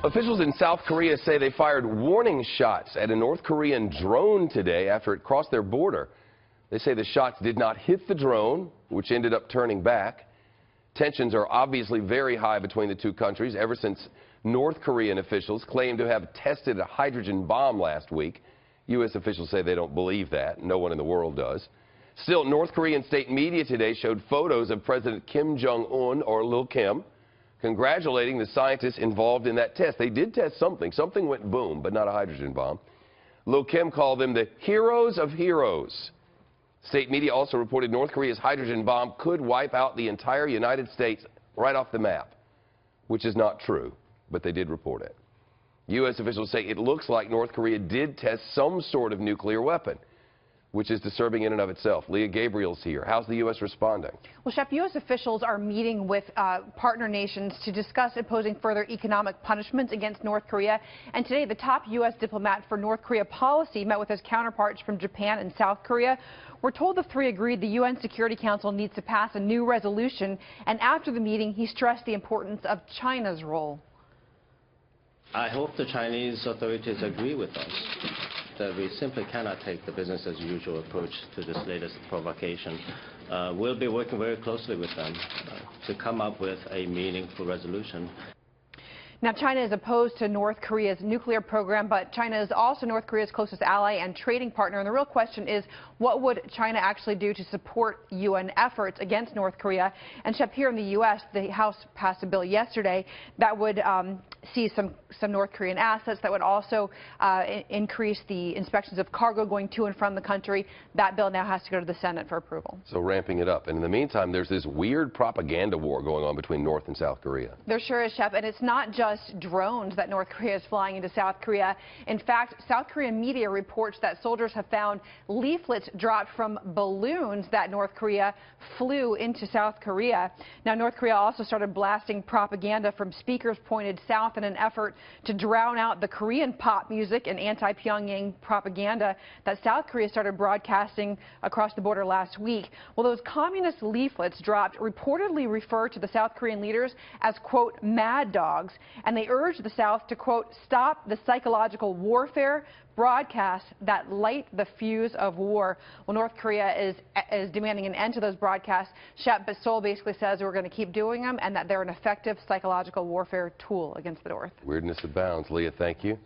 Officials in South Korea say they fired warning shots at a North Korean drone today after it crossed their border. They say the shots did not hit the drone, which ended up turning back. Tensions are obviously very high between the two countries ever since North Korean officials claimed to have tested a hydrogen bomb last week. U.S. officials say they don't believe that. No one in the world does. Still, North Korean state media today showed photos of President Kim Jong-un, or Lil Kim, congratulating the scientists involved in that test. They did test something. Something went boom, but not a hydrogen bomb. Lil Kim called them the heroes of heroes. State media also reported North Korea's hydrogen bomb could wipe out the entire United States right off the map, which is not true, but they did report it. U.S. officials say it looks like North Korea did test some sort of nuclear weapon, which is disturbing in and of itself. Leah Gabriel's here. How's the U.S. responding? Well, Shep, U.S. officials are meeting with partner nations to discuss imposing further economic punishments against North Korea. And today, the top U.S. diplomat for North Korea policy met with his counterparts from Japan and South Korea. We're told the three agreed the UN Security Council needs to pass a new resolution. And after the meeting, he stressed the importance of China's role. I hope the Chinese authorities agree with us that we simply cannot take the business-as-usual approach to this latest provocation. We'll be working very closely with them to come up with a meaningful resolution. Now, China is opposed to North Korea's nuclear program, but China is also North Korea's closest ally and trading partner. And the real question is, what would China actually do to support UN efforts against North Korea? And Shep, here in the U.S., the House passed a bill yesterday that would seize some North Korean assets, that would also increase the inspections of cargo going to and from the country. That bill now has to go to the Senate for approval. So ramping it up. And in the meantime, there's this weird propaganda war going on between North and South Korea. There sure is, Shep, and it's not just drones that North Korea is flying into South Korea. In fact, South Korean media reports that soldiers have found leaflets dropped from balloons that North Korea flew into South Korea. Now, North Korea also started blasting propaganda from speakers pointed south in an effort to drown out the Korean pop music and anti-Pyongyang propaganda that South Korea started broadcasting across the border last week. Well, those communist leaflets dropped reportedly refer to the South Korean leaders as, quote, mad dogs, and they urged the South to, quote, stop the psychological warfare broadcasts that light the fuse of war. Well, North Korea is demanding an end to those broadcasts. Shep, but Seoul basically says we're going to keep doing them and that they're an effective psychological warfare tool against the North. Weirdness abounds. Leah, thank you.